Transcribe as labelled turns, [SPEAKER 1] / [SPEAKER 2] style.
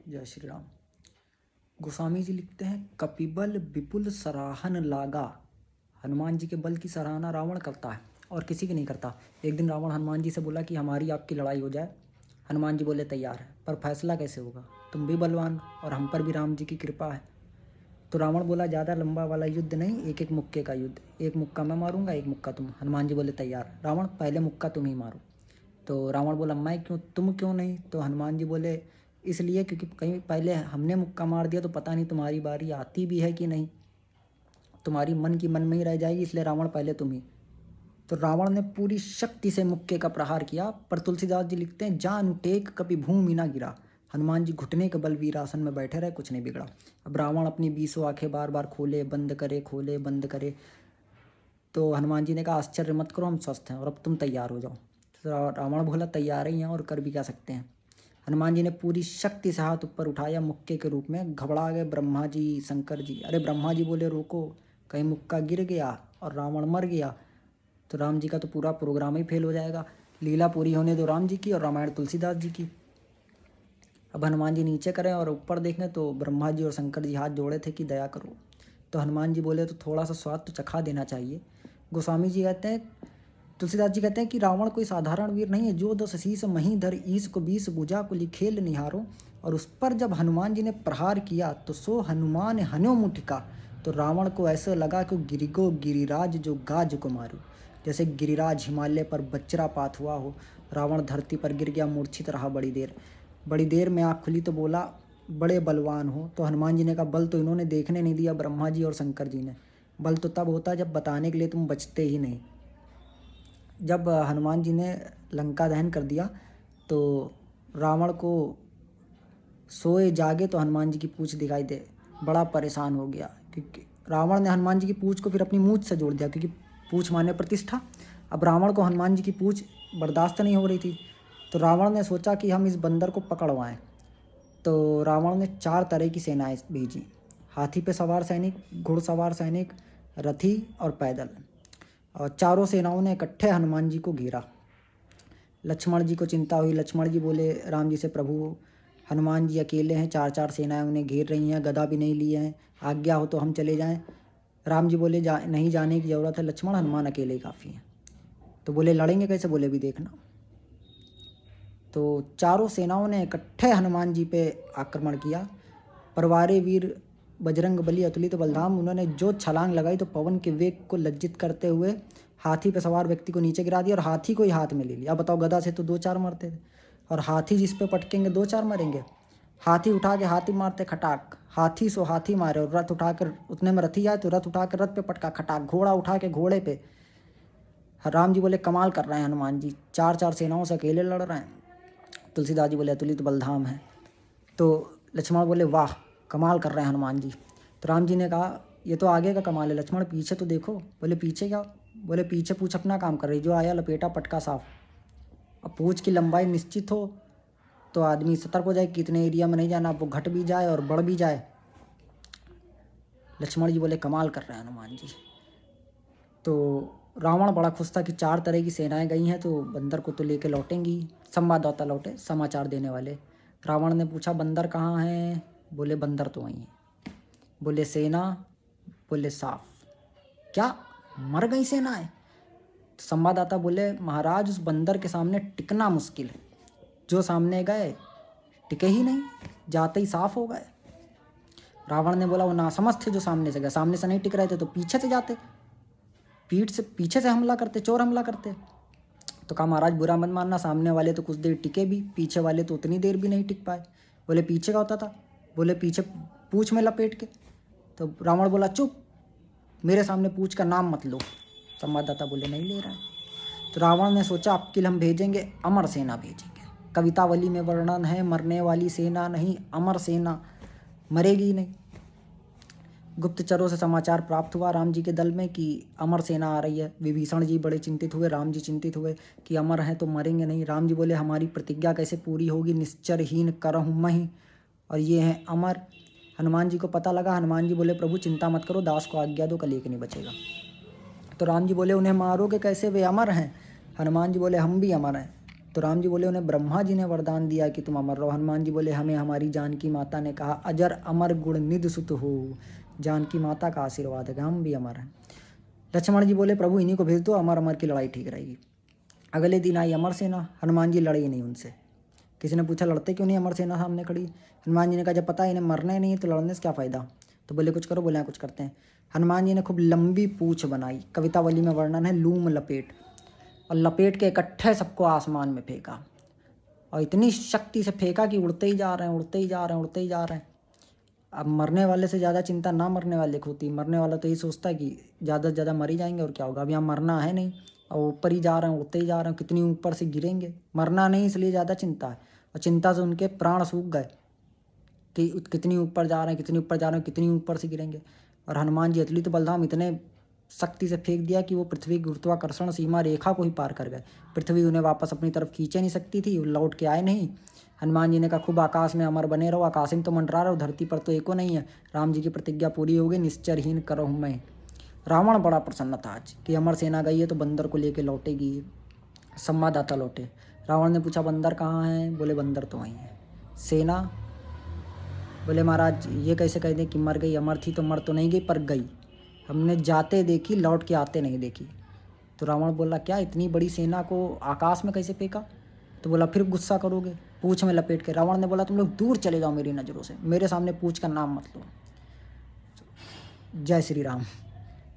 [SPEAKER 1] जय श्री राम। गोस्वामी जी लिखते हैं, कपिबल विपुल सराहन लागा। हनुमान जी के बल की सराहना रावण करता है और किसी की नहीं करता। एक दिन रावण हनुमान जी से बोला कि हमारी आपकी लड़ाई हो जाए। हनुमान जी बोले तैयार है, पर फैसला कैसे होगा? तुम भी बलवान और हम पर भी राम जी की कृपा है। तो रावण बोला, ज़्यादा लंबा वाला युद्ध नहीं, एक एक मुक्के का युद्ध। एक मुक्का मैं मारूंगा, एक मुक्का तुम। हनुमान जी बोले तैयार। रावण, पहले मुक्का तुम ही मारो। तो रावण बोला, मैं क्यों, तुम क्यों नहीं? तो हनुमान जी बोले, इसलिए क्योंकि कहीं पहले हमने मुक्का मार दिया तो पता नहीं तुम्हारी बारी आती भी है कि नहीं, तुम्हारी मन की मन में ही रह जाएगी, इसलिए रावण पहले तुम ही। तो रावण ने पूरी शक्ति से मुक्के का प्रहार किया। पर तुलसीदास जी लिखते हैं, जान टेक कभी भूमि ना गिरा। हनुमान जी घुटने के बल वीरासन में बैठे रहे, कुछ नहीं बिगड़ा। अब रावण अपनी 20 आंखें बार बार खोले बंद करे, खोले बंद करे। तो हनुमान जी ने कहा, आश्चर्य मत करो, हम स्वस्थ हैं और अब तुम तैयार हो जाओ। तो रावण बोला, तैयार ही हैं और कर भी क्या सकते हैं। हनुमान जी ने पूरी शक्ति से हाथ ऊपर उठाया मुक्के के रूप में। घबरा गए ब्रह्मा जी, शंकर जी। अरे ब्रह्मा जी बोले, रोको, कहीं मुक्का गिर गया और रावण मर गया तो राम जी का तो पूरा प्रोग्राम ही फेल हो जाएगा। लीला पूरी होने दो राम जी की और रामायण तुलसीदास जी की। अब हनुमान जी नीचे करें और ऊपर देखें तो ब्रह्मा जी और शंकर जी हाथ जोड़े थे कि दया करो। तो हनुमान जी बोले, तो थोड़ा सा स्वाद तो चखा देना चाहिए। गोस्वामी जी कहते हैं, तुलसीदास जी कहते हैं कि रावण कोई साधारण वीर नहीं है, जो 10 शीस मही धर ईस को 20 भुजा कुली खेल निहारो। और उस पर जब हनुमान जी ने प्रहार किया तो सो हनुमान हन्यो मुठिका। तो रावण को ऐसा लगा कि गिरिगो गिरिराज जो गाज को मारू, जैसे गिरिराज हिमालय पर वज्रपात हुआ हो। रावण धरती पर गिर गया, मूर्छित रहा बड़ी देर। बड़ी देर में आँख खुली तो बोला, बड़े बलवान हो। तो हनुमान जी ने कहा, बल तो इन्होंने देखने नहीं दिया, ब्रह्मा जी और शंकर जी ने। बल तो तब होता जब बताने के लिए तुम बचते ही नहीं। जब हनुमान जी ने लंका दहन कर दिया तो रावण को सोए जागे तो हनुमान जी की पूँछ दिखाई दे, बड़ा परेशान हो गया। क्योंकि रावण ने हनुमान जी की पूँछ को फिर अपनी मूँछ से जोड़ दिया, क्योंकि पूँछ माने प्रतिष्ठा। अब रावण को हनुमान जी की पूँछ बर्दाश्त नहीं हो रही थी। तो रावण ने सोचा कि हम इस बंदर को पकड़वाएं। तो रावण ने 4 तरह की सेनाएं भेजी, हाथी पे सवार सैनिक, घुड़सवार सैनिक, रथी और पैदल। और चारों सेनाओं ने इकट्ठे हनुमान जी को घेरा। लक्ष्मण जी को चिंता हुई। लक्ष्मण जी बोले राम जी से, प्रभु हनुमान जी अकेले हैं, 4 सेनाएं उन्हें घेर रही हैं, गदा भी नहीं लिए हैं, आज्ञा हो तो हम चले जाएं। राम जी बोले, नहीं जाने की ज़रूरत है लक्ष्मण, हनुमान अकेले ही काफ़ी हैं। तो बोले, लड़ेंगे कैसे? बोले, भी देखना। तो चारों सेनाओं ने इकट्ठे हनुमान जी पे आक्रमण किया। परवारे वीर बजरंग बली अतुलित बलधाम, उन्होंने जो छलांग लगाई तो पवन के वेग को लज्जित करते हुए हाथी पे सवार व्यक्ति को नीचे गिरा दिया और हाथी को ही हाथ में ले लिया। अब बताओ, गदा से तो 2-4 मरते थे और हाथी जिस पे पटकेंगे 2-4 मरेंगे। हाथी उठा के हाथी मारते खटाक, हाथी सो हाथी मारे। और रथ उठा कर, उतने में रथी आए तो रथ उठा कर रथ पे पटका खटाक, घोड़ा उठा के घोड़े पे। राम जी बोले, कमाल कर रहे हैं हनुमान जी, 4 सेनाओं से अकेले लड़ रहे हैं। तुलसीदास जी बोले, अतुलित बलधाम है। तो लक्ष्मण बोले, वाह, कमाल कर रहे हैं हनुमान जी। तो राम जी ने कहा, ये तो आगे का कमाल है लक्ष्मण, पीछे तो देखो। बोले, पीछे क्या? बोले, पीछे पूछ अपना काम कर रही, जो आया लपेटा पटका साफ। अब पूछ की लंबाई निश्चित हो तो आदमी सतर्क हो जाए, कितने एरिया में नहीं जाना, वो घट भी जाए और बढ़ भी जाए। लक्ष्मण जी बोले, कमाल कर रहे हैं हनुमान जी। तो रावण बड़ा खुश था कि 4 तरह की सेनाएं गई हैं तो बंदर को तो लेके लौटेंगी। संवाददाता लौटे, समाचार देने वाले। रावण ने पूछा, बंदर कहाँ हैं? बोले, बंदर तो वहीं हैं। बोले, सेना? बोले, साफ। क्या, मर गई सेनाएं? तो संवाददाता बोले, महाराज, उस बंदर के सामने टिकना मुश्किल है। जो सामने गए टिके ही नहीं, जाते ही साफ हो गए। रावण ने बोला, वो नासमझ थे जो सामने से गए, सामने से नहीं टिक रहे थे तो पीछे से जाते, पीठ से पीछे से हमला करते, चोर हमला करते। तो कहा, महाराज बुरा मत मानना, सामने वाले तो कुछ देर टिके भी, पीछे वाले तो उतनी देर भी नहीं टिक पाए। बोले, पीछे का होता था? बोले, पीछे पूँछ में लपेट के। तो रावण बोला, चुप, मेरे सामने पूँछ का नाम मत लो। संवाददाता बोले, नहीं ले रहा है। तो रावण ने सोचा, अब किल हम भेजेंगे, अमर सेना भेजेंगे। कवितावली में वर्णन है, मरने वाली सेना नहीं, अमर सेना, मरेगी ही नहीं। गुप्तचरों से समाचार प्राप्त हुआ राम जी के दल में कि अमर सेना आ रही है। विभीषण जी बड़े चिंतित हुए, राम जी चिंतित हुए कि अमर हैं तो मरेंगे नहीं। राम जी बोले, हमारी प्रतिज्ञा कैसे पूरी होगी, निश्चरहीन करहूँ मही, और ये हैं अमर। हनुमान जी को पता लगा। हनुमान जी बोले, प्रभु चिंता मत करो, दास को आज्ञा दो, कल एक नहीं बचेगा। तो राम जी बोले, उन्हें मारोगे कैसे, वे अमर हैं? हनुमान जी बोले, हम भी अमर हैं। तो राम जी बोले उन्हें ब्रह्मा जी ने वरदान दिया कि तुम अमर रहो। हनुमान जी बोले हमें हमारी जानकी माता ने कहा अजर अमर गुण निधि सुत हो, जानकी माता का आशीर्वाद है कि हम भी अमर हैं। लक्ष्मण जी बोले प्रभु इन्हीं को भेज दो, अमर अमर की लड़ाई ठीक रहेगी। अगले दिन आई अमर सेना, हनुमान जी लड़े ही नहीं उनसे। किसी ने पूछा लड़ते क्यों नहीं, अमर सेना सामने खड़ी। हनुमान जी ने कहा जब पता है इन्हें मरना ही नहीं है तो लड़ने से क्या फ़ायदा। तो बोले कुछ करो, बोले कुछ करते हैं। हनुमान जी ने खूब लंबी पूँछ बनाई, कवितावली में वर्णन है लूम लपेट, और लपेट के इकट्ठे सबको आसमान में फेंका, और इतनी शक्ति से फेंका कि उड़ते ही जा रहे हैं, उड़ते ही जा रहे हैं, उड़ते ही जा रहे हैं। अब मरने वाले से ज़्यादा चिंता ना मरने वाले को होती। मरने वाला तो यही सोचता है कि ज़्यादा से ज़्यादा मर ही जाएंगे और क्या होगा, अब यहाँ मरना है नहीं, और ऊपर ही जा रहे हैं, उड़ते ही जा रहे हैं, कितनी ऊपर से गिरेंगे, मरना नहीं इसलिए ज़्यादा चिंता है। और चिंता से उनके प्राण सूख गए कि कितनी ऊपर जा रहे हैं, कितनी ऊपर जा रहे हैं, कितनी ऊपर से गिरेंगे। और हनुमान जी अतुलित बलधाम इतने शक्ति से फेंक दिया कि वो पृथ्वी की गुरुत्वाकर्षण सीमा रेखा को ही पार कर गए। पृथ्वी उन्हें वापस अपनी तरफ खींचे नहीं सकती थी, लौट के आए नहीं। हनुमान जी ने कहा खूब आकाश में अमर बने रहो, आकाश में तो मंडरा रहो, धरती पर तो एको नहीं है। राम जी की प्रतिज्ञा पूरी हो गई, निश्चरहीन करहूँ मैं। रावण बड़ा प्रसन्न था आज कि अमर सेना गई है तो बंदर को लेके लौटेगी। संवाददाता लौटे, रावण ने पूछा बंदर कहाँ हैं, बोले बंदर तो वहीं है। सेना, बोले महाराज ये कैसे कह दें कि मर गई, अमर थी तो मर तो नहीं गई पर गई, हमने जाते देखी लौट के आते नहीं देखी। तो रावण बोला क्या इतनी बड़ी सेना को आकाश में कैसे फेंका। तो बोला फिर गुस्सा करोगे, पूँछ में लपेट के। रावण ने बोला तुम लोग दूर चले जाओ मेरी नज़रों से, मेरे सामने पूँछ का नाम मत लो। जय श्री राम।